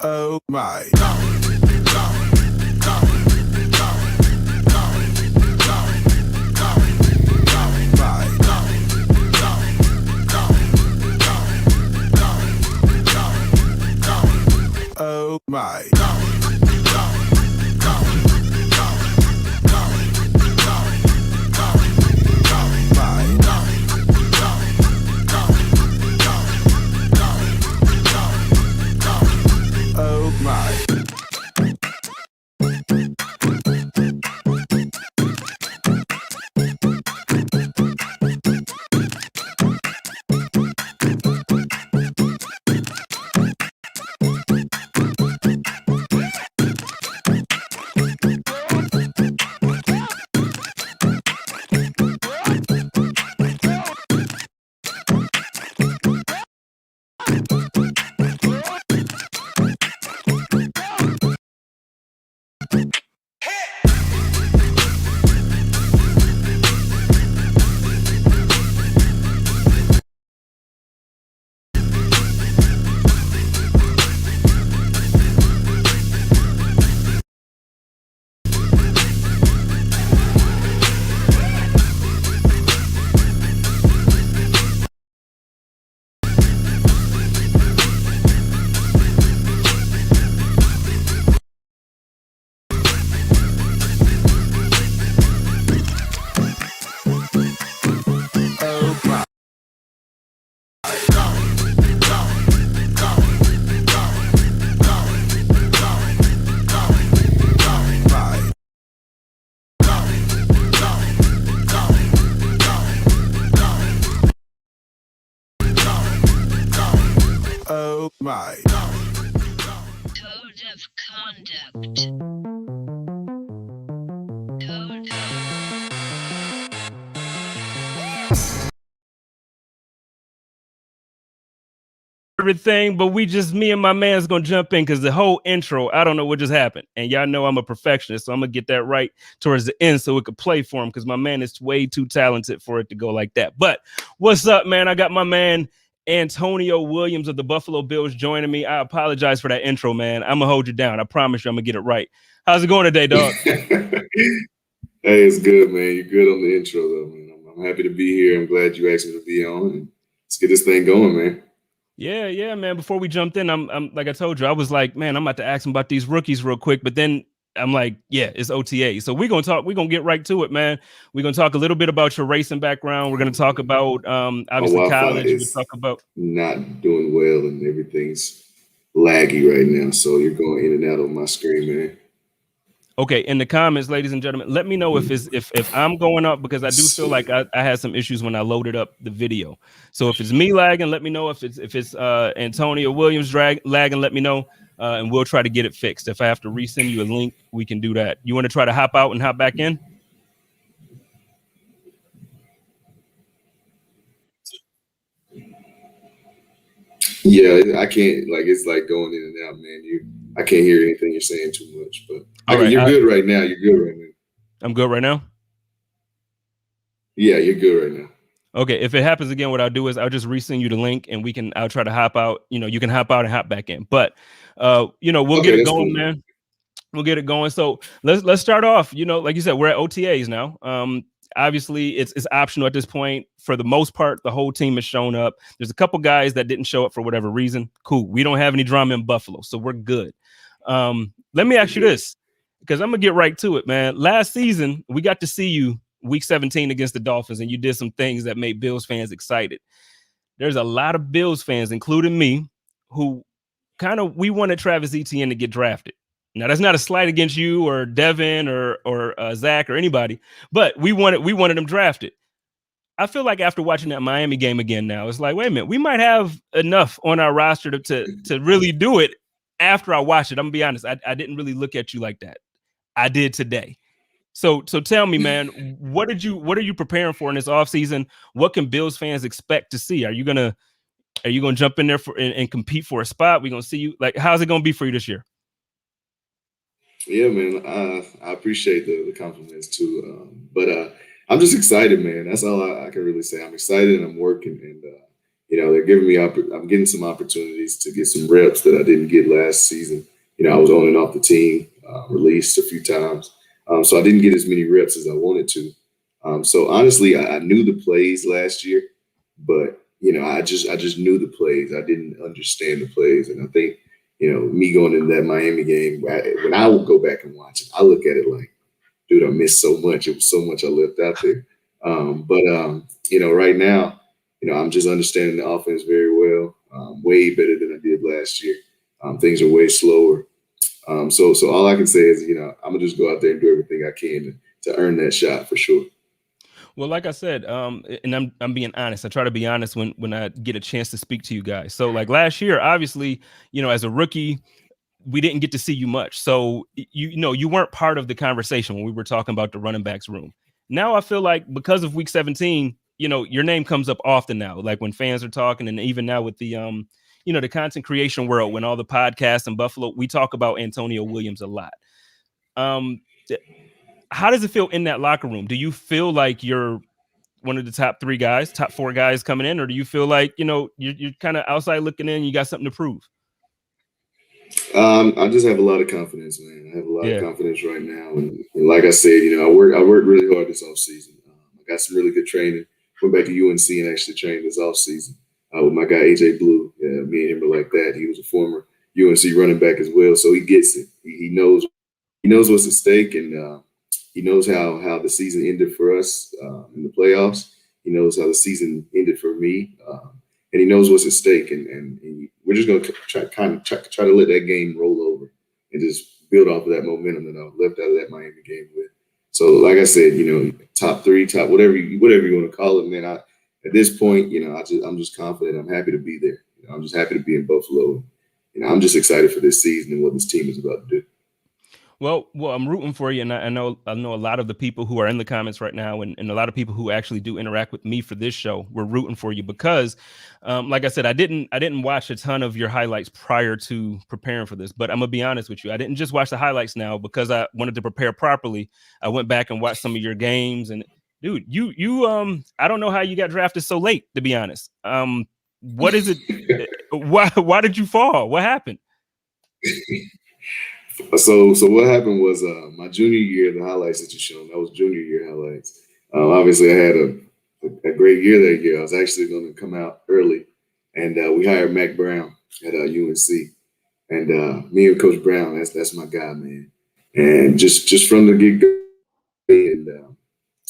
Oh my. Oh my. Oh my. Oh my. Oh my. Code of conduct. Code. Everything, but me and my man's gonna jump in because the whole intro, I don't know what just happened. And y'all know I'm a perfectionist, so I'm gonna get that right towards the end so it could play for him because my man is way too talented for it to go like that. But what's up, man? I got my man Antonio Williams of the Buffalo Bills joining me. I apologize for that intro, man. I'm gonna hold you down. I promise you I'm gonna get it right. How's it going today, dog? Hey, it's good, man. You're good on the intro, though, man. I'm happy to be here. I'm glad you asked me to be on. And let's get this thing going, man. Yeah, man. Before we jumped in, I'm like I told you, I was like, man, I'm about to ask him about these rookies real quick, but then I'm like, yeah, it's OTA. So we're gonna get right to it, man. We're gonna talk a little bit about your racing background. We're gonna talk about My obviously Wi-Fi college. We is talk about not doing well, and everything's laggy right now. So you're going in and out on my screen, man. okay, in the comments, ladies and gentlemen, let me know if I'm going up because I do feel like I had some issues when I loaded up the video. So if it's me lagging, let me know. If it's Antonio Williams lagging, let me know. And we'll try to get it fixed. If I have to resend you a link, we can do that. You want to try to hop out and hop back in? Yeah, I can't. Like it's like going in and out, man. I can't hear anything you're saying too much, but All right, you're good right now. You're good right now. I'm good right now. Yeah, you're good right now. Okay, if it happens again, what I'll do is I'll just resend you the link and I'll try to hop out. You can hop out and hop back in. But we'll Okay, get it that's going, cool. man. We'll get it going. So let's start off. Like you said, we're at OTAs now. Obviously it's optional at this point. For the most part, the whole team has shown up. There's a couple guys that didn't show up for whatever reason. Cool. We don't have any drama in Buffalo, so we're good. Let me ask you this, because I'm gonna get right to it, man. Last season, we got to see you week 17 against the Dolphins, and you did some things that made Bills fans excited. There's a lot of Bills fans, including me, who we wanted Travis Etienne to get drafted. Now that's not a slight against you or Devin or Zach or anybody, but we wanted him drafted. I feel like after watching that Miami game again now, it's like, wait a minute, we might have enough on our roster to really do it. After I watched it, I'm gonna be honest, I didn't really look at you like that. I did today. So tell me, man, what are you preparing for in this offseason? What can Bills fans expect to see? Are you gonna jump in there and compete for a spot? We're gonna see you. Like, how's it gonna be for you this year? Yeah, man. I appreciate the compliments too. But I'm just excited, man. That's all I can really say. I'm excited and I'm working, and they're giving me I'm getting some opportunities to get some reps that I didn't get last season. I was on and off the team, released a few times, so I didn't get as many reps as I wanted to. So honestly, I knew the plays last year, but I just knew the plays. I didn't understand the plays, and I think me going into that Miami game, when I will go back and watch it, I look at it like, dude, I missed so much. It was so much I left out there. But right now, I'm just understanding the offense very well, way better than I did last year. Things are way slower. So all I can say is, I'm gonna just go out there and do everything I can to earn that shot for sure. Well, like I said, and I'm being honest. I try to be honest when I get a chance to speak to you guys. So like last year, obviously, as a rookie, we didn't get to see you much. So you weren't part of the conversation when we were talking about the running backs room. Now I feel like because of week 17, your name comes up often now, like when fans are talking, and even now with the the content creation world, when all the podcasts in Buffalo, we talk about Antonio Williams a lot. How does it feel in that locker room? Do you feel like you're one of the top 3 guys, top 4 guys coming in, or do you feel like you're kind of outside looking in, you got something to prove? I just have a lot of confidence, man. I have a lot of Yeah. confidence right now, and like I said, I worked really hard this offseason. I got some really good training. Went back to UNC and actually trained this offseason with my guy AJ Blue. Me and him were like that. He was a former UNC running back as well, so he gets it. He knows what's at stake, and he knows how the season ended for us in the playoffs. He knows how the season ended for me, and he knows what's at stake. And we're just going to try to let that game roll over and just build off of that momentum that I left out of that Miami game with. So, like I said, top 3, top whatever you want to call it, man. At this point, I'm just confident. I'm happy to be there. I'm just happy to be in Buffalo. I'm just excited for this season and what this team is about to do. Well, I'm rooting for you, and I know a lot of the people who are in the comments right now, and a lot of people who actually do interact with me for this show. We're rooting for you because, like I said, I didn't watch a ton of your highlights prior to preparing for this. But I'm gonna be honest with you, I didn't just watch the highlights now because I wanted to prepare properly. I went back and watched some of your games, and dude, you I don't know how you got drafted so late. To be honest, what is it? Why did you fall? What happened? So what happened was my junior year, the highlights that you showed, that was junior year highlights. Obviously, I had a great year that year. I was actually going to come out early, and we hired Mac Brown at UNC, and me and Coach Brown, that's my guy, man. And just from the get go, and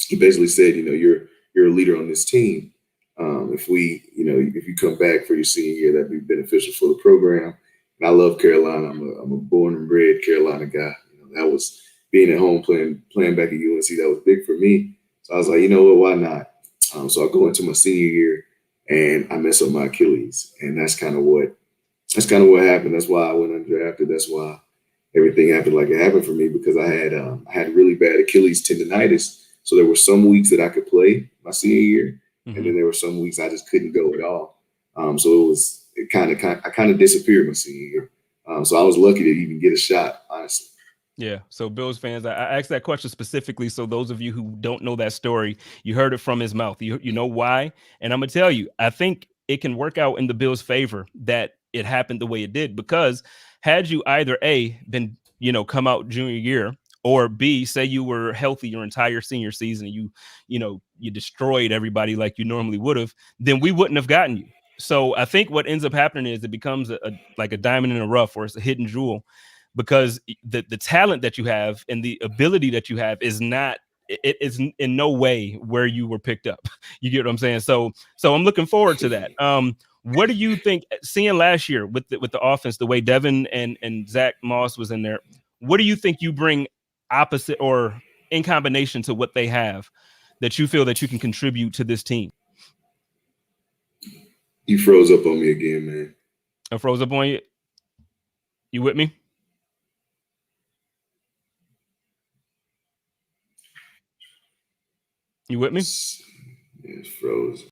he basically said, you're a leader on this team. If you come back for your senior year, that'd be beneficial for the program. And I love Carolina. I'm a born and bred Carolina guy. That was being at home playing back at UNC. That was big for me. So I was like, you know what? Why not? So I go into my senior year and I mess up my Achilles, and that's kind of what happened. That's why I went undrafted. That's why everything happened like it happened for me, because I had really bad Achilles tendonitis. So there were some weeks that I could play my senior year, and then there were some weeks I just couldn't go at all. So I kind of disappeared my senior year. So I was lucky to even get a shot, honestly. Yeah. So Bills fans, I asked that question specifically so those of you who don't know that story, you heard it from his mouth. You know why? And I'm gonna tell you, I think it can work out in the Bills' favor that it happened the way it did, because had you either A, been, come out junior year, or B, say you were healthy your entire senior season and you destroyed everybody like you normally would have, then we wouldn't have gotten you. So I think what ends up happening is it becomes like a diamond in the rough, or it's a hidden jewel, because the talent that you have and the ability that you have is not, it is in no way where you were picked up. You get what I'm saying? So I'm looking forward to that. What do you think, seeing last year with the offense, the way Devin and Zach Moss was in there, what do you think you bring opposite or in combination to what they have that you feel that you can contribute to this team? You froze up on me again, man. I froze up on you. You with me? You with me? Yeah, it's froze.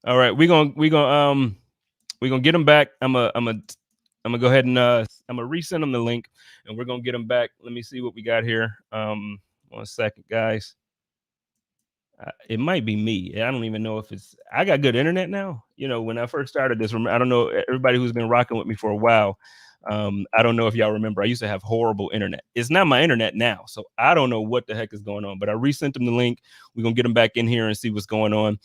All right, we're gonna get them back. I'm gonna go ahead and I'm gonna resend them the link, and we're gonna get them back. Let me see what we got here. 1 second, guys. It might be me. I don't even know if it's. I got good internet now. When I first started this, I don't know everybody who's been rocking with me for a while. I don't know if y'all remember. I used to have horrible internet. It's not my internet now, so I don't know what the heck is going on. But I resent him the link. We're gonna get him back in here and see what's going on.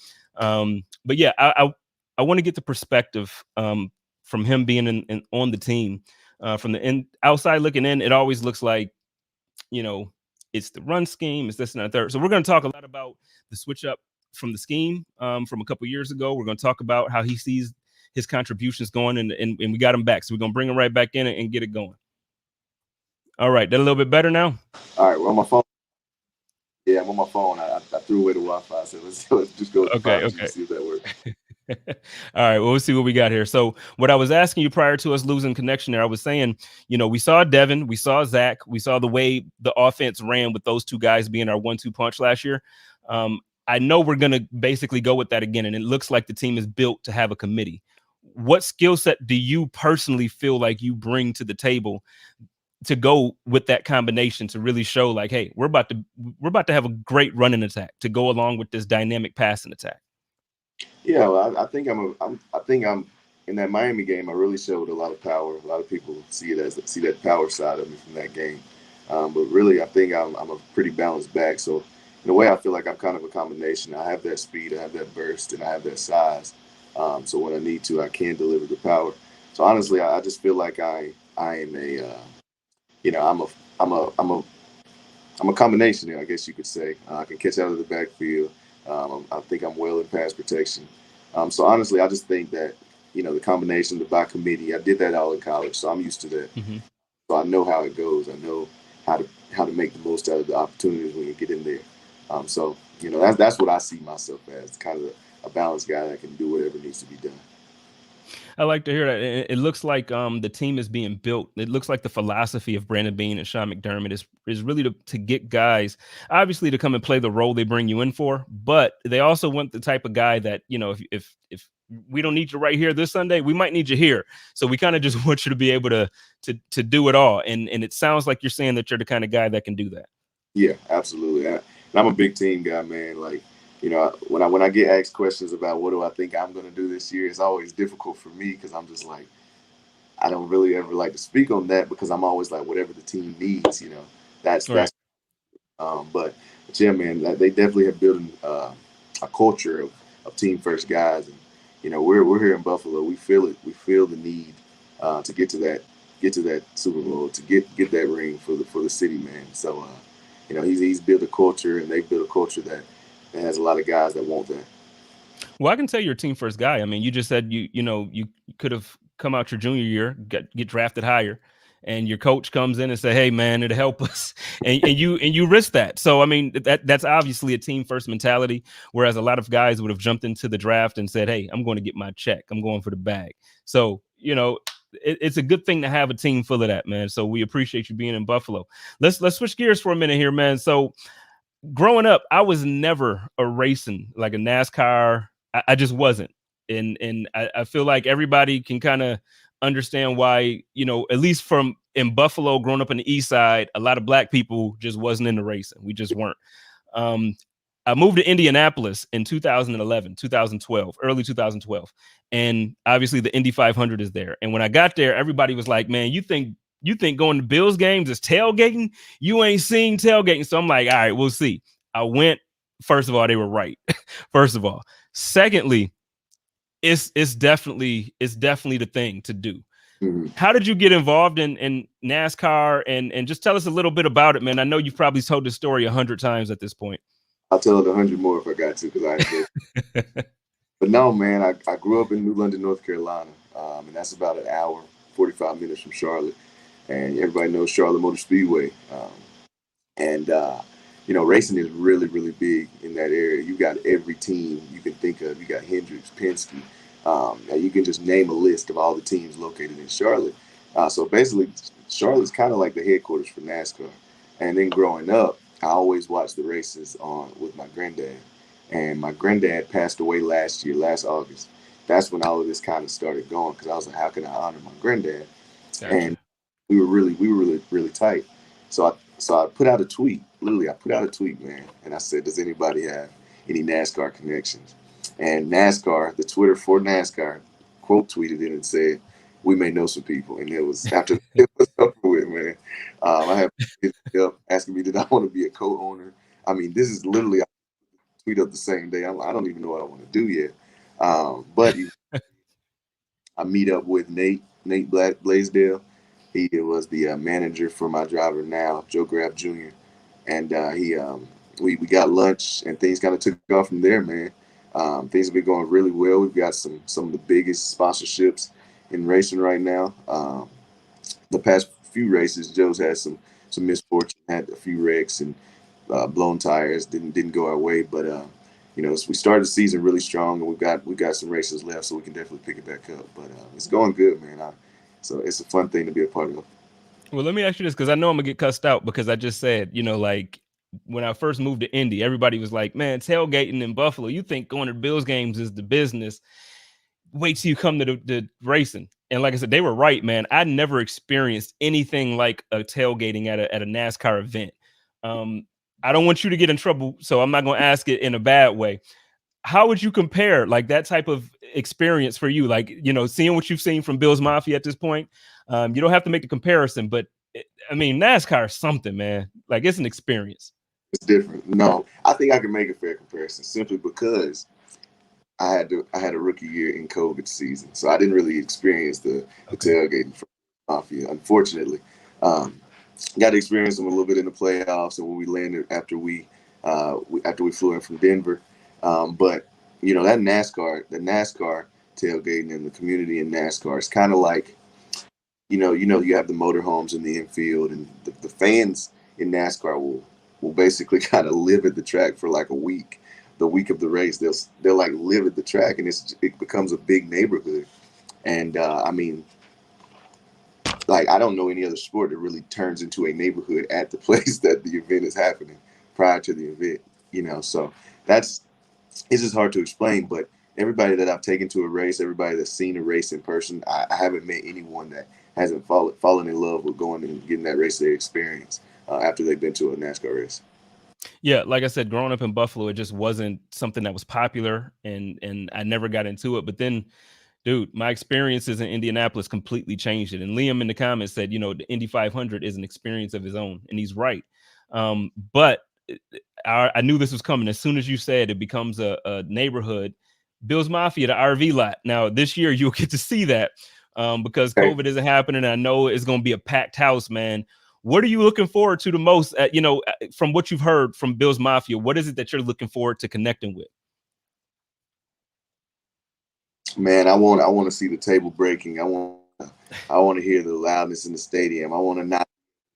But yeah, I want to get the perspective from him being on the team. From the outside looking in, it always looks like it's the run scheme, it's this and that third. So we're going to talk a lot about the switch up from the scheme from a couple years ago. We're going to talk about how he sees his contributions going, and we got him back. So we're going to bring him right back in and get it going. All right, that a little bit better now? All right, we're on my phone. Yeah, I'm on my phone. I threw away the Wi-Fi, so let's just go with the 5G and see if that works. All right, well, we'll see what we got here. So what I was asking you prior to us losing connection there, I was saying, we saw Devin, we saw Zach, we saw the way the offense ran with those two guys being our 1-2 punch last year. I know we're going to basically go with that again, and it looks like the team is built to have a committee. What skill set do you personally feel like you bring to the table to go with that combination to really show like, hey, we're about to have a great running attack to go along with this dynamic passing attack? Yeah, well, I think I'm in that Miami game. I really showed a lot of power. A lot of people see that power side of me from that game. But really, I think I'm a pretty balanced back. So in a way, I feel like I'm kind of a combination. I have that speed, I have that burst, and I have that size. So when I need to, I can deliver the power. So honestly, I just feel like I am I'm a combination, I guess you could say. I can catch out of the backfield. I think I'm well in pass protection. So honestly, I just think that the combination, the by committee, I did that all in college, so I'm used to that. Mm-hmm. So I know how it goes. I know how to make the most out of the opportunities when you get in there. So that's what I see myself as, kind of a balanced guy that can do whatever needs to be done. I like to hear that. It looks like the team is being built. It looks like the philosophy of Brandon Beane and Sean McDermott is really to get guys, obviously, to come and play the role they bring you in for. But they also want the type of guy that, if we don't need you right here this Sunday, we might need you here. So we kind of just want you to be able to do it all. And it sounds like you're saying that you're the kind of guy that can do that. Yeah, absolutely. And I'm a big team guy, man. Like, when I get asked questions about what do I think I'm going to do this year, it's always difficult for me because I'm just like, I don't really ever like to speak on that because I'm always like, whatever the team needs, that's Right. that's. But yeah, man, they definitely have built a culture of team first guys, and we're here in Buffalo. We feel it. We feel the need to get to that Super Bowl, to get that ring for the city, man. So he's built a culture, and they built a culture that has a lot of guys that want that. Well, I can tell you're a team first guy. I mean, you just said you could have come out your junior year, get drafted higher, and your coach comes in and say, "Hey, man, it'll help us," and you risk that. So, I mean, that's obviously a team first mentality. Whereas a lot of guys would have jumped into the draft and said, "Hey, I'm going to get my check. I'm going for the bag." So, it's a good thing to have a team full of that, man. So we appreciate you being in Buffalo. Let's switch gears for a minute here, man. So growing up, I was never a racing, like a NASCAR. I just wasn't. And I feel like everybody can kind of understand why, at least from in Buffalo, growing up on the east side, a lot of black people just wasn't into racing. We just weren't. I moved to Indianapolis in 2011, 2012, early 2012. And obviously the Indy 500 is there. And when I got there, everybody was like, man, you think going to Bills games is tailgating? You ain't seen tailgating. So I'm like, all right, we'll see. I went. First of all, they were right. First of all. Secondly, it's definitely the thing to do. Mm-hmm. How did you get involved in NASCAR, and just tell us a little bit about it, man? I know you've probably told this story 100 times at this point. I'll tell it 100 more if I got to, because I enjoy it. But no, man, I grew up in New London, North Carolina, and that's about an hour, 45 minutes from Charlotte. And everybody knows Charlotte Motor Speedway. Racing is really, really big in that area. You got every team you can think of. You got Hendricks, Penske. You can just name a list of all the teams located in Charlotte. So basically, Charlotte's kind of like the headquarters for NASCAR. And then growing up, I always watched the races with my granddad. And my granddad passed away last August. That's when all of this kind of started going, because I was like, how can I honor my granddad? Gotcha. And we were really, really tight. So I put out a tweet. Literally, I put out a tweet, man, and I said, does anybody have any NASCAR connections. And NASCAR, the Twitter for NASCAR, quote tweeted it and said, "We may know some people." And it was after it was over with, man. I have people up asking me, did I want to be a co-owner? I mean, this is literally I tweet up the same day. I don't even know what I want to do yet. But I meet up with Nate Blaisdell. He was the manager for my driver now, Joe Graff Jr. And we got lunch and things kind of took off from there, man. Things have been going really well. We've got some of the biggest sponsorships in racing right now. The past few races, Joe's had some misfortune, had a few wrecks and blown tires. Didn't go our way, but we started the season really strong, and we've got some races left, so we can definitely pick it back up. But it's going good, man. So it's a fun thing to be a part of. Well, let me ask you this, because I know I'm gonna get cussed out because I just said, like when I first moved to Indy, everybody was like, "Man, tailgating in Buffalo, you think going to Bills games is the business? Wait till you come to the racing." And like I said, they were right, man. I never experienced anything like a tailgating at a NASCAR event. I don't want you to get in trouble, so I'm not gonna ask it in a bad way. How would you compare like that type of experience for you? Like, seeing what you've seen from Bills Mafia at this point. You don't have to make the comparison, but I mean, NASCAR is something, man. Like, it's an experience. It's different. No, I think I can make a fair comparison simply because I had a rookie year in COVID season, so I didn't really experience the tailgating from Mafia. Unfortunately, got to experience them a little bit in the playoffs and when we landed after we flew in from Denver. But that the NASCAR tailgating and the community in NASCAR is kind of like you have the motorhomes in the infield, and the fans in NASCAR will basically kind of live at the track for like a week. The week of the race, they'll like live at the track, and it becomes a big neighborhood. And I mean, like I don't know any other sport that really turns into a neighborhood at the place that the event is happening prior to the event. So that's it's just hard to explain. But everybody that I've taken to a race, everybody that's seen a race in person, I haven't met anyone that hasn't fallen in love with going and getting that race day experience after they've been to a NASCAR race. Yeah, like I said, growing up in Buffalo, it just wasn't something that was popular, and I never got into it. But then, dude, my experiences in Indianapolis completely changed it. And Liam in the comments said, the Indy 500 is an experience of his own, and he's right. But I knew this was coming. As soon as you said it becomes a neighborhood, Bills Mafia, the RV lot. Now this year you'll get to see that because Okay. COVID isn't happening. I know it's going to be a packed house, man. What are you looking forward to the most? From what you've heard from Bills Mafia, what is it that you're looking forward to connecting with? Man, I want to see the table breaking. I want to hear the loudness in the stadium. I want to not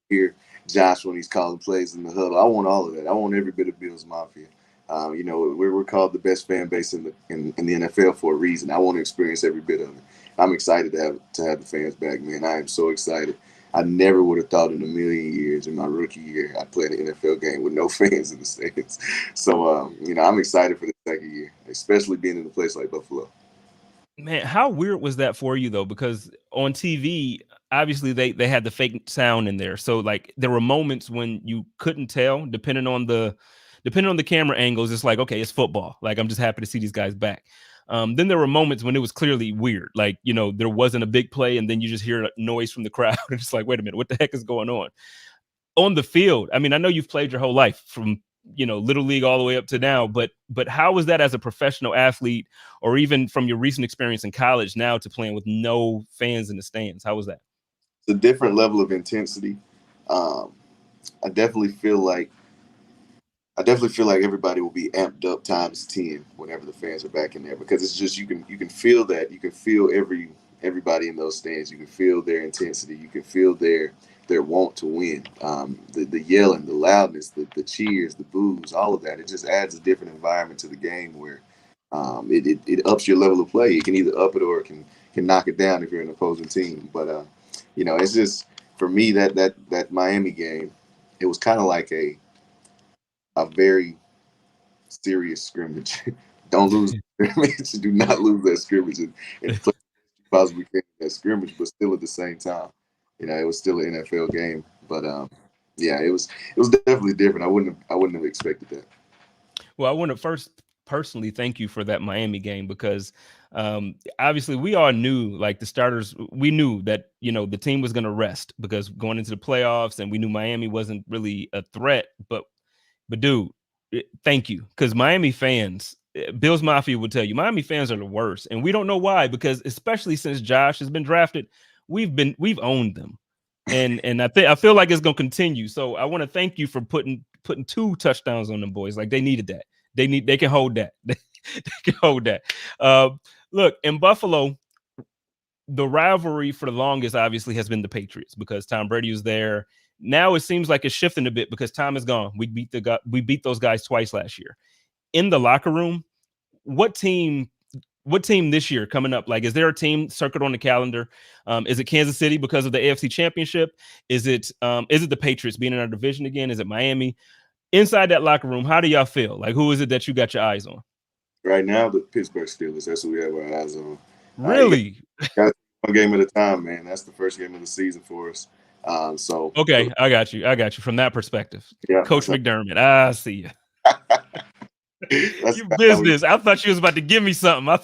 hear Josh when he's calling plays in the huddle. I want all of that. I want every bit of Bills Mafia. We're called the best fan base in the NFL for a reason. I want to experience every bit of it. I'm excited to have the fans back, man. I am so excited. I never would have thought in a million years in my rookie year I'd play an NFL game with no fans in the stands. So I'm excited for the second year, especially being in a place like Buffalo. Man, how weird was that for you though? Because on TV, obviously they had the fake sound in there. So like there were moments when you couldn't tell, depending on the camera angles, it's like, okay, it's football. Like I'm just happy to see these guys back. Then there were moments when it was clearly weird. Like, there wasn't a big play, and then you just hear a noise from the crowd. And it's like, wait a minute, what the heck is going on the field? I mean, I know you've played your whole life from little league all the way up to now, but how was that as a professional athlete, or even from your recent experience in college now to playing with no fans in the stands? How was that? It's a different level of intensity. Um, I definitely feel like everybody will be amped up times 10 whenever the fans are back in there, because it's just you can feel that. You can feel everybody in those stands. You can feel their intensity. You can feel their want to win. The yelling, the loudness, the cheers, the boos, all of that. It just adds a different environment to the game where it ups your level of play. You can either up it or it can knock it down if you're an opposing team. But it's just, for me, that Miami game, it was kind of like a very serious scrimmage. Don't lose the scrimmage. Do not lose that scrimmage, and play possibly can in that scrimmage, but still at the same time, it was still an NFL game. But yeah, it was definitely different. I wouldn't have expected that. Well, I want to first personally thank you for that Miami game because obviously we all knew, like the starters, we knew that the team was going to rest because going into the playoffs, and we knew Miami wasn't really a threat. But dude, thank you, because Miami fans, Bills Mafia would tell you, Miami fans are the worst, and we don't know why. Because especially since Josh has been drafted, we've owned them, and I feel like it's gonna continue. So I want to thank you for putting 2 touchdowns on them boys. Like they needed that. They can hold that. They can hold that. Uh, Look, in Buffalo, the rivalry for the longest obviously has been the Patriots because Tom Brady was there. Now it seems like it's shifting a bit because Tom is gone. We beat those guys twice last year. In the locker room, what team this year coming up? Like, is there a team circled on the calendar? Is it Kansas City because of the AFC Championship? Is it the Patriots being in our division again? Is it Miami? Inside that locker room, how do y'all feel? Like, who is it that you got your eyes on? Right now, the Pittsburgh Steelers. That's what we have our eyes on. You Really? got one game at a time, man. That's the first game of the season for us. So Okay, I got you. From that perspective. yeah, Coach McDermott, I see you. that's You how we. business. I thought you was about to give me something.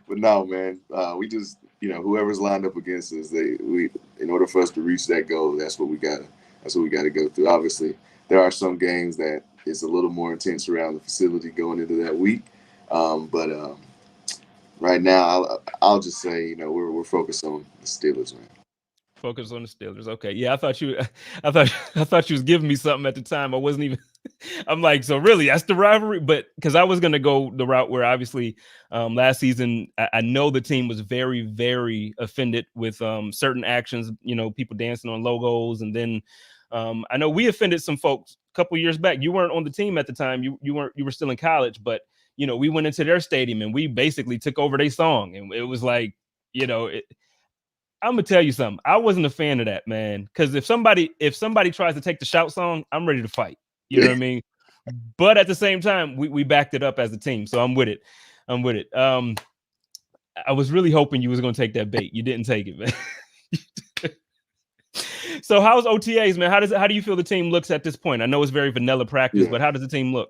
But no, man, we just whoever's lined up against us, in order for us to reach that goal, that's what we gotta go through. Obviously, there are some games that is a little more intense around the facility going into that week, but right now, I'll just say we're focused on the Steelers, man. Focus on the Steelers. Okay. Yeah, I thought you was giving me something at the time. I wasn't even I'm like, so really that's the rivalry? But because I was gonna go the route where obviously last season I know the team was very, very offended with certain actions, people dancing on logos. And then I know we offended some folks a couple years back. You weren't on the team at the time. You were still in college, but we went into their stadium and we basically took over their song. And it was like, I'm gonna tell you something. I wasn't a fan of that, man. Because if somebody tries to take the shout song, I'm ready to fight. You know what I mean? But at the same time, we backed it up as a team, so I'm with it. I was really hoping you was gonna take that bait. You didn't take it, man. So how's OTAs, man? How do you feel the team looks at this point? I know it's very vanilla practice, Yeah. but how does the team look?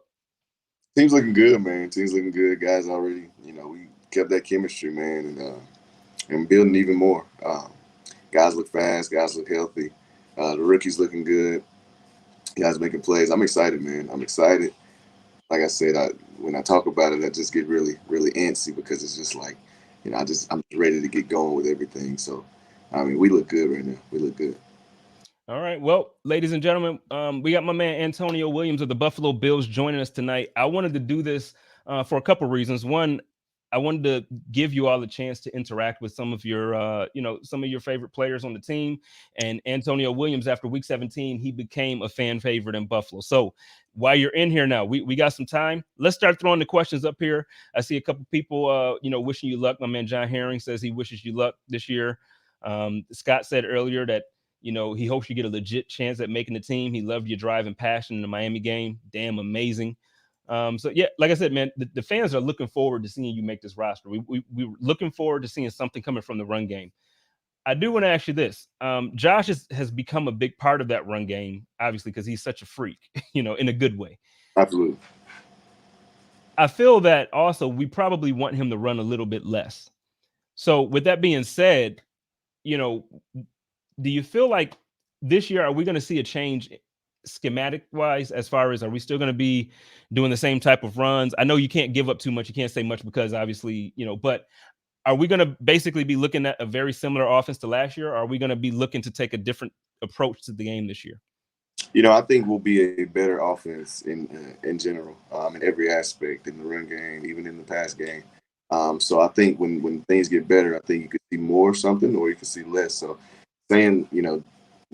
Team's looking good, man. Team's looking good. Guys already, we kept that chemistry, man, and building even more. Guys look fast. Guys look healthy. The rookies looking good. Guys making plays. I'm excited, man. I'm excited. Like I said, when I talk about it, I just get really, really antsy because it's just like, I'm just ready to get going with everything. So, I mean, we look good right now. We look good. All right. Well, ladies and gentlemen, we got my man Antonio Williams of the Buffalo Bills joining us tonight. I wanted to do this for a couple reasons. One, I wanted to give you all a chance to interact with some of your, some of your favorite players on the team. And Antonio Williams, after Week 17, he became a fan favorite in Buffalo. So while you're in here now, we got some time. Let's start throwing the questions up here. I see a couple people, wishing you luck. My man John Herring says he wishes you luck this year. Scott said earlier that he hopes you get a legit chance at making the team. He loved your drive and passion in the Miami game. Damn amazing. So yeah, like I said, man, the fans are looking forward to seeing you make this roster. We were looking forward to seeing something coming from the run game. I do want to ask you this. Josh has become a big part of that run game, obviously, because he's such a freak, in a good way. Absolutely. I feel that also we probably want him to run a little bit less. So with that being said, do you feel like this year, are we going to see a change schematic wise, as far as, are we still going to be doing the same type of runs? I know you can't give up too much. You can't say much because obviously, but are we going to basically be looking at a very similar offense to last year? Or are we going to be looking to take a different approach to the game this year? I think we'll be a better offense in general, in every aspect, in the run game, even in the pass game. So I think when things get better, I think you could see more of something or you could see less. So saying,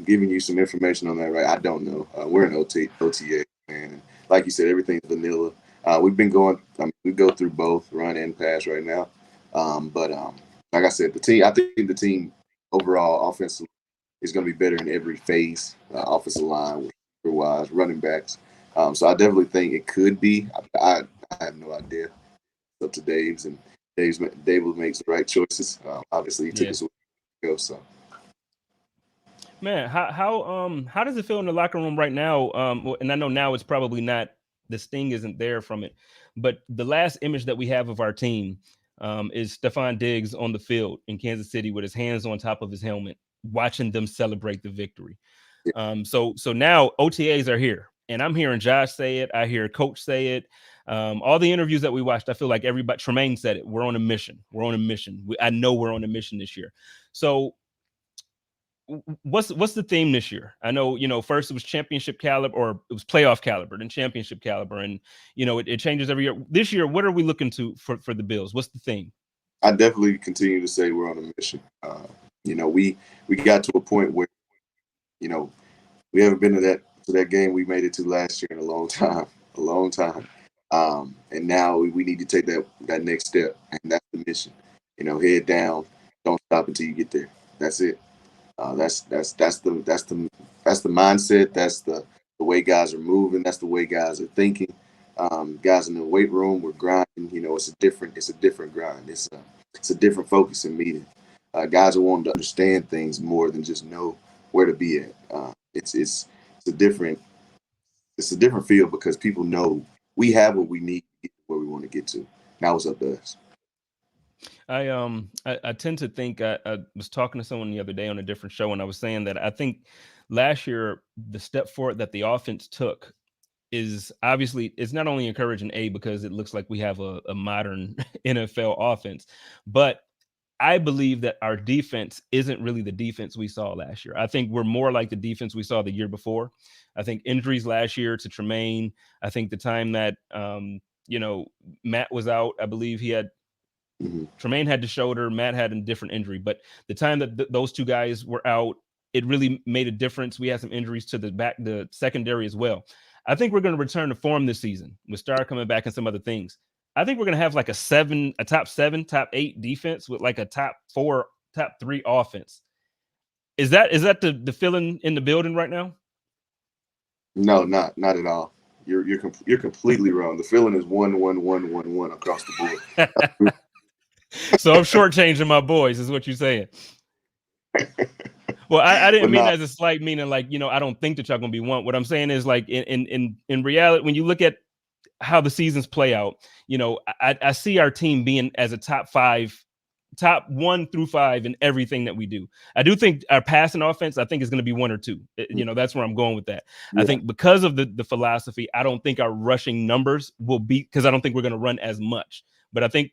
giving you some information on that, right? I don't know. We're in OTA, man. Like you said, everything's vanilla. We've been going. We go through both run and pass right now. But like I said, I think the team overall offensively is going to be better in every phase, offensive line, wise, running backs. So I definitely think it could be. I have no idea. It's up to Dave will make the right choices. Obviously, he took us a week ago, so. Man, how does it feel in the locker room right now? And I know now it's probably not, the sting isn't there from it, but the last image that we have of our team is Stephon Diggs on the field in Kansas City with his hands on top of his helmet, watching them celebrate the victory. So now OTAs are here, and I'm hearing Josh say it. I hear Coach say it. All the interviews that we watched, I feel like everybody. Tremaine said it. We're on a mission. We're on a mission. I know we're on a mission this year. So what's the theme this year? I know, first it was championship caliber, or it was playoff caliber, then championship caliber, and it changes every year. This year, what are we looking to for the Bills? What's the theme? I definitely continue to say we're on a mission. We got to a point where we haven't been to that game we made it to last year in a long time. And now we need to take that next step, and that's the mission. Head down, don't stop until you get there. That's it. That's the mindset. That's the way guys are moving. That's the way guys are thinking. Guys in the weight room, we're grinding. It's a different grind. It's a different focus and meeting. Guys are wanting to understand things more than just know where to be at. It's a different feel, because people know we have what we need to get to where we want to get to. Now it's up to us. I tend to think, I was talking to someone the other day on a different show, and I was saying that I think last year the step forward that the offense took is obviously, it's not only encouraging because it looks like we have a modern NFL offense, but I believe that our defense isn't really the defense we saw last year. I think we're more like the defense we saw the year before. I think injuries last year to Tremaine, I think the time that Matt was out, I believe he had Tremaine had the shoulder, Matt had a different injury, but the time that those two guys were out, it really made a difference. We had some injuries to the secondary as well. I think we're going to return to form this season with Star coming back and some other things. I think we're going to have like a top 7, top 8 defense with like a top 4, top 3 offense. Is that the feeling in the building right now? No, not at all. You're completely wrong. The feeling is 1-1-1-1-1 across the board. So I'm shortchanging my boys, is what you're saying. Well, I didn't mean as a slight meaning, like, I don't think that y'all gonna be one. What I'm saying is, like, in reality, when you look at how the seasons play out, I see our team being as a top 1 through 5 in everything that we do. I do think our passing offense, I think, is going to be 1 or 2. That's where I'm going with that. Yeah. I think because of the philosophy, I don't think our rushing numbers will be, because I don't think we're going to run as much. But I think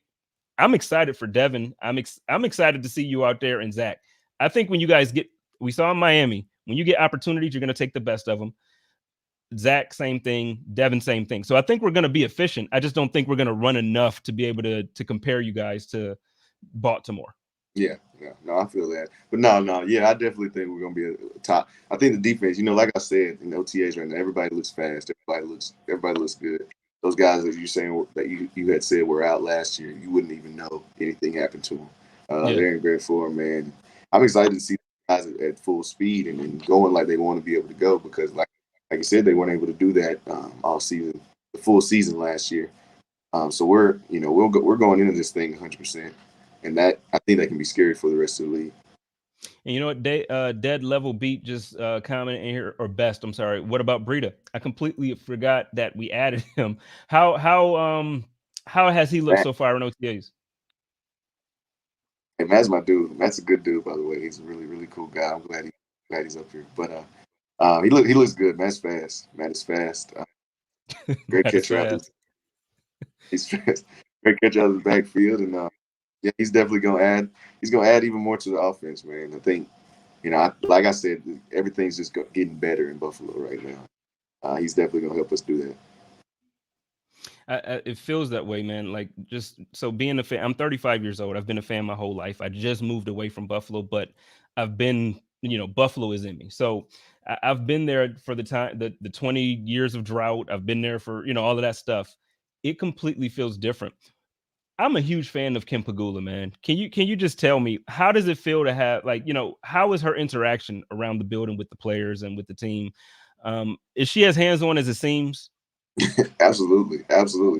I'm excited for Devin. I'm excited to see you out there, and Zach. I think when you guys we saw in Miami, when you get opportunities, you're going to take the best of them. Zach, same thing. Devin, same thing. So I think we're going to be efficient. I just don't think we're going to run enough to be able to compare you guys to Baltimore. Yeah, no, I feel that. But no, yeah, I definitely think we're going to be a top. I think the defense, like I said, in OTAs right now, everybody looks fast. Everybody looks good. Those guys that you're saying that you had said were out last year, you wouldn't even know anything happened to them. They're in great form, man. I'm excited to see guys at full speed and going like they want to be able to go, because like you said, they weren't able to do that all season, the full season last year. So we're going into this thing 100%, and that, I think, that can be scary for the rest of the league. And you know what, Dead Level Beat just commented in here, or Best, I'm sorry. What about Breida? I completely forgot that we added him. How has he looked so far in OTAs? Hey, Matt's my dude. Matt's a good dude, by the way. He's a really, really cool guy. I'm glad he's up here. But he looks good. Matt's fast. Matt is fast. Great catcher out. He's fast. Great catcher out of the backfield, and yeah, he's definitely gonna add. He's gonna add even more to the offense, man. I think, like I said, everything's just getting better in Buffalo right now. He's definitely gonna help us do that. It feels that way, man. Like, just so being a fan, I'm 35 years old. I've been a fan my whole life. I just moved away from Buffalo, but I've been, Buffalo is in me. So I've been there for the time, the 20 years of drought. I've been there for, all of that stuff. It completely feels different. I'm a huge fan of Kim Pagula, man. Can you just tell me, how does it feel to have, like, how is her interaction around the building with the players and with the team? Is she as hands-on as it seems? Absolutely.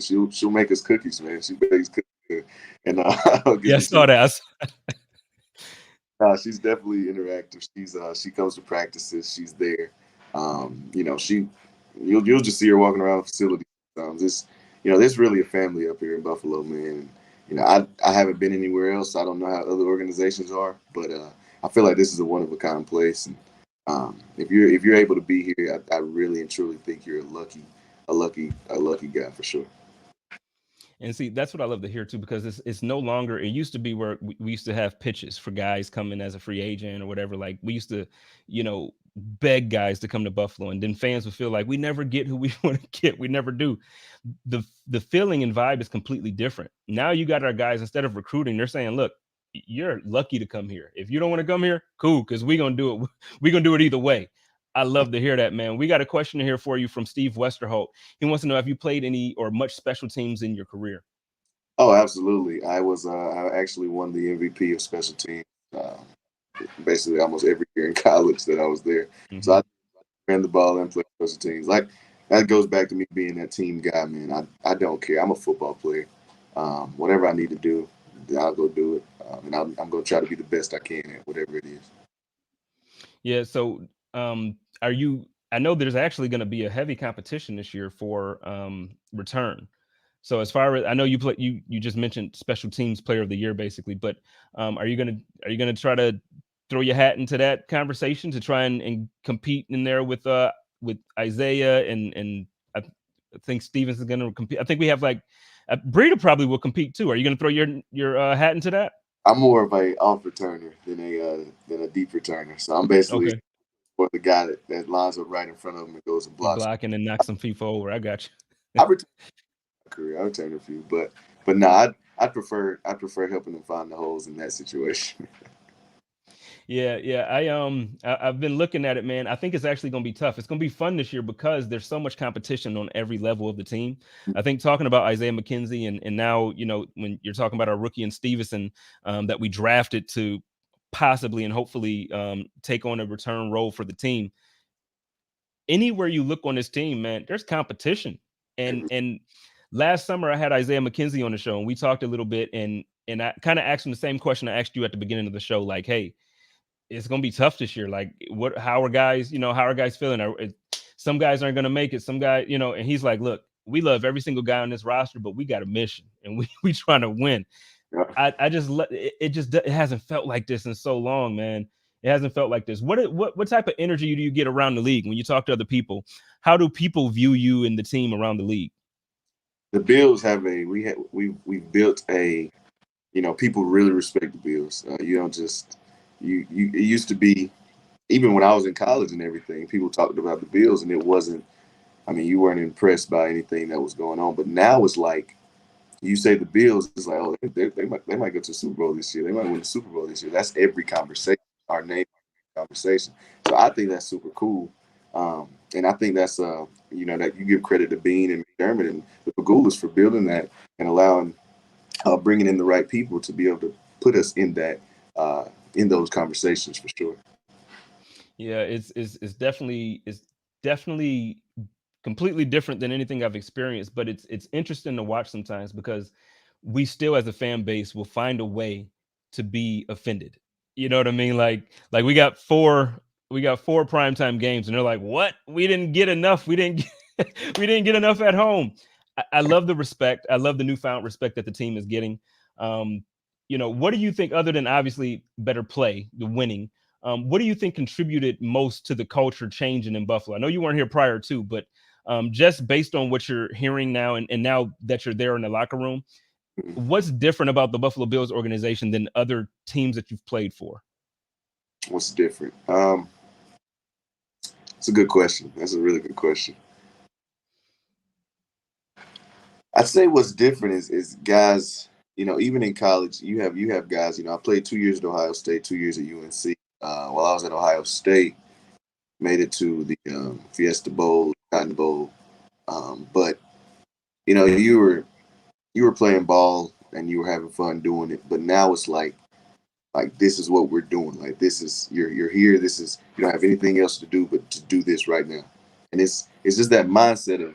She'll make us cookies, man. She makes cookies, and yeah, I saw that. She's definitely interactive. She comes to practices. She's there. You know, you'll just see her walking around the facility sometimes. There's really a family up here in Buffalo, man. And, I haven't been anywhere else. So I don't know how other organizations are, but I feel like this is a one of a kind place. And if you're able to be here, I really and truly think you're a lucky guy for sure. And see, that's what I love to hear too, because it's no longer. It used to be where we used to have pitches for guys coming as a free agent or whatever. Like we used to, beg guys to come to Buffalo, and then fans would feel like we never get who we want to get. We never do. The feeling and vibe is completely different. Now you got our guys, instead of recruiting, they're saying, look, you're lucky to come here. If you don't want to come here, cool, because we're gonna do it. We're gonna do it either way. I love to hear that, man. We got a question here for you from Steve Westerholt. He wants to know, have you played any or much special teams in your career? Oh, absolutely. I actually won the MVP of special teams. Uh, Basically almost every year in college that I was there. So I ran the ball and played special teams. Like that goes back to me being that team guy, man. I don't care. I'm a football player. Whatever I need to do, I'll go do it. And I'm going to try to be the best I can at whatever it is. Yeah. So, are you? I know there's actually going to be a heavy competition this year for return. So as far as I know, you just mentioned special teams player of the year, basically. But are you gonna try to throw your hat into that conversation to try and compete in there with Isaiah and I think Stevens is gonna compete. I think we have like Breida probably will compete too. Are you gonna throw your hat into that? I'm more of a off returner than a deep returner. So I'm basically Okay, for the guy that lines up right in front of him and goes and you blocks. blocking and knock some FIFA over. I got you. I return my career. I return a few, but no, I prefer helping them find the holes in that situation. Yeah, yeah. I've been looking at it, man. I think it's actually going to be tough. It's going to be fun this year because there's so much competition on every level of the team. I think talking about Isaiah McKenzie and now, when you're talking about our rookie and Stevenson, that we drafted to possibly and hopefully take on a return role for the team. Anywhere you look on this team, man, there's competition. And last summer I had Isaiah McKenzie on the show and we talked a little bit, and I kind of asked him the same question I asked you at the beginning of the show, like, hey, it's gonna be tough this year. Like, how are guys, feeling? Some guys aren't gonna make it. Some guys, and he's like, look, we love every single guy on this roster, but we got a mission and we trying to win. Yeah. I just it hasn't felt like this in so long, man. It hasn't felt like this. What type of energy do you get around the league when you talk to other people? How do people view you and the team around the league? The Bills have we've built a, people really respect the Bills. You don't just it used to be, even when I was in college and everything, people talked about the Bills and it wasn't. I mean, you weren't impressed by anything that was going on. But now it's like you say the Bills, it's like, oh, they might go to the Super Bowl this year. They might win the Super Bowl this year. That's every conversation. Our name conversation. So I think that's super cool. And I think that's that you give credit to Bean and McDermott and the Pagulas for building that and allowing bringing in the right people to be able to put us in that in those conversations for sure. Yeah, it's definitely completely different than anything I've experienced, but it's interesting to watch sometimes because we still as a fan base will find a way to be offended. You know what I mean? Like we got four primetime games and they're like, what? We didn't get enough. We didn't we didn't get enough at home. I love the respect. I love the newfound respect that the team is getting. What do you think, other than obviously better play, the winning? What do you think contributed most to the culture changing in Buffalo? I know you weren't here prior to, but just based on what you're hearing now and now that you're there in the locker room, what's different about the Buffalo Bills organization than other teams that you've played for? What's different? It's a good question. That's a really good question. I'd say what's different is guys, even in college, you have guys, I played 2 years at Ohio State, 2 years at UNC. While I was at Ohio State, made it to the Fiesta Bowl, Cotton Bowl. But you were playing ball and you were having fun doing it. But now it's like this is what we're doing. Like this is you're here. This is, you don't have anything else to do but to do this right now. And it's just that mindset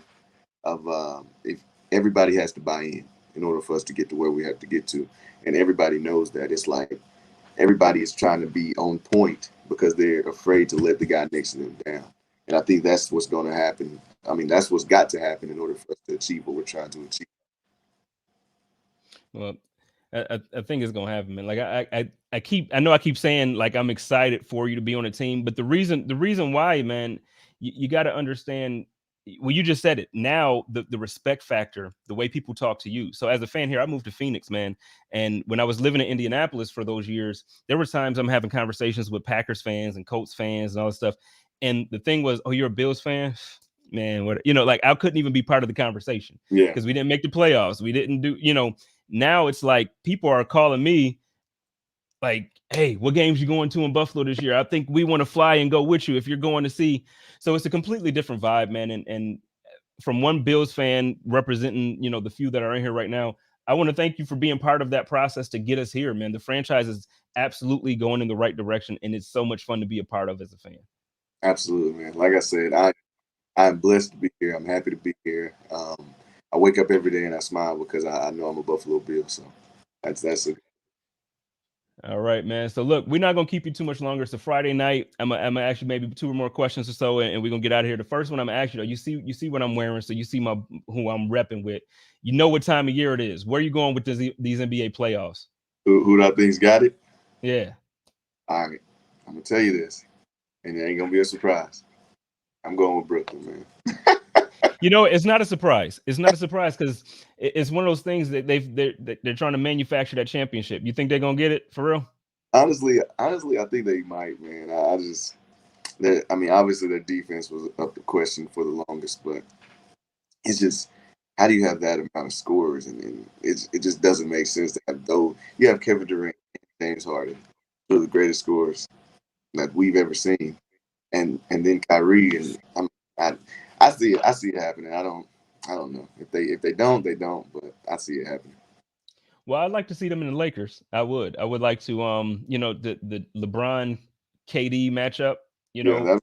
of if everybody has to buy in order for us to get to where we have to get to, and everybody knows that. It's like everybody is trying to be on point because they're afraid to let the guy next to them down. And I think that's what's going to happen. I mean, that's what's got to happen in order for us to achieve what we're trying to achieve. Well, I think it's gonna happen, man. Like I know I keep saying like I'm excited for you to be on the team, but the reason why, man, you got to understand. Well, you just said it. Now the respect factor, the way people talk to you. So as a fan here, I moved to Phoenix, man, and when I was living in Indianapolis for those years, there were times I'm having conversations with Packers fans and Colts fans and all this stuff, and the thing was, oh, you're a Bills fan. Man, what like I couldn't even be part of the conversation Yeah. because we didn't make the playoffs. We didn't do, now it's like people are calling me like, hey, what games you going to in Buffalo this year? I think we want to fly and go with you if you're going to see. So it's a completely different vibe, man. And from one Bills fan representing, the few that are in here right now, I want to thank you for being part of that process to get us here, man. The franchise is absolutely going in the right direction, and it's so much fun to be a part of as a fan. Absolutely, man. Like I said, I'm blessed to be here. I'm happy to be here. I wake up every day and I smile because I know I'm a Buffalo Bill. So that's a All right, man. So look, we're not gonna keep you too much longer. It's a Friday night. I'm gonna ask you maybe two or more questions or so, and we're gonna get out of here. The first one I'm gonna ask you, though, you see what I'm wearing, so you see who I'm repping with. You know what time of year it is. Where are you going with these NBA playoffs? who do I think's got it? Yeah. All right, I'm gonna tell you this, and it ain't gonna be a surprise. I'm going with Brooklyn, man. It's not a surprise. It's not a surprise because it's one of those things that they're trying to manufacture that championship. You think they're gonna get it for real? Honestly, I think they might, man. I mean, obviously their defense was up to question for the longest, but it's just how do you have that amount of scores, and it just doesn't make sense to have those. You have Kevin Durant, and James Harden, two of the greatest scorers that we've ever seen, and then Kyrie, and I see it happening. I don't know if they don't, they don't, but I see it happening. Well, I'd like to see them in the Lakers. I would like to the LeBron KD matchup, Yeah,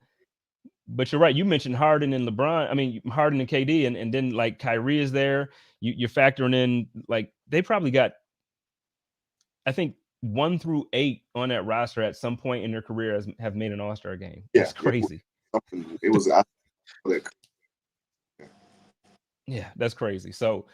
but you're right. You mentioned Harden and LeBron. I mean, Harden and KD, and then like Kyrie is there. You're factoring in like they probably got, I think 1 through 8 on that roster at some point in their career have made an All-Star game. yeah, That's crazy. it was. Yeah, that's crazy. So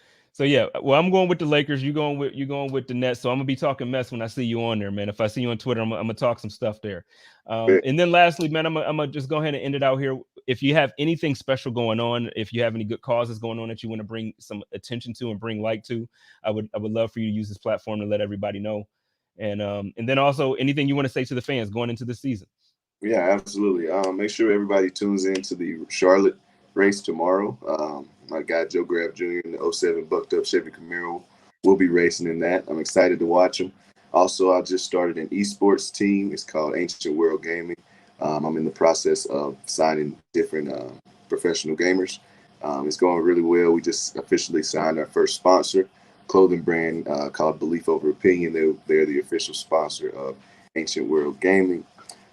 yeah. Well, I'm going with the Lakers. You going with the Nets. So I'm gonna be talking mess when I see you on there, man. If I see you on Twitter, I'm gonna talk some stuff there. And then lastly, man, I'm gonna just go ahead and end it out here. If you have anything special going on, if you have any good causes going on that you want to bring some attention to and bring light to, I would love for you to use this platform to let everybody know. And then also anything you want to say to the fans going into the season. Yeah, absolutely. Make sure everybody tunes in to the Charlotte race tomorrow. My guy Joe Grab Jr. in the 07 bucked up Chevy Camaro will be racing in that. I'm excited to watch him. Also, I just started an esports team. It's called Ancient World Gaming. I'm in the process of signing different professional gamers. It's going really well. We just officially signed our first sponsor, clothing brand called Belief Over Opinion. They're the official sponsor of Ancient World Gaming.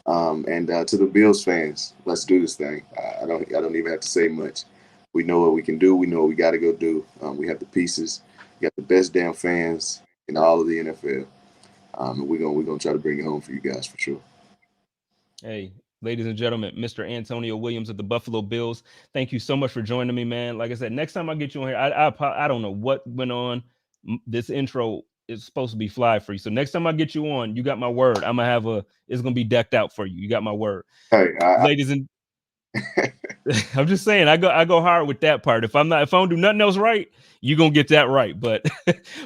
And to the Bills fans, let's do this thing. I don't even have to say much. We know what we can do. We know what we got to go do. We have the pieces. We got the best damn fans in all of the NFL. And we're gonna try to bring it home for you guys for sure. Hey, ladies and gentlemen, Mr. Antonio Williams of the Buffalo Bills. Thank you so much for joining me, man. Like I said, next time I get you on here, I don't know what went on. This intro is supposed to be fly for you. So next time I get you on, you got my word. I'm gonna have it's gonna be decked out for you. You got my word. Hey, ladies and I'm just saying, I go hard with that part. If I don't do nothing else right, you're gonna get that right. But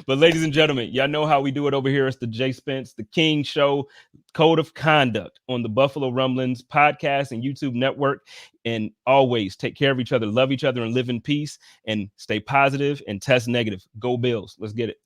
ladies and gentlemen, y'all know how we do it over here. It's the J Spence the King Show, Code of Conduct on the Buffalo Rumblings podcast and YouTube network. And always take care of each other, love each other, and live in peace, and stay positive and test negative. Go Bills. Let's get it.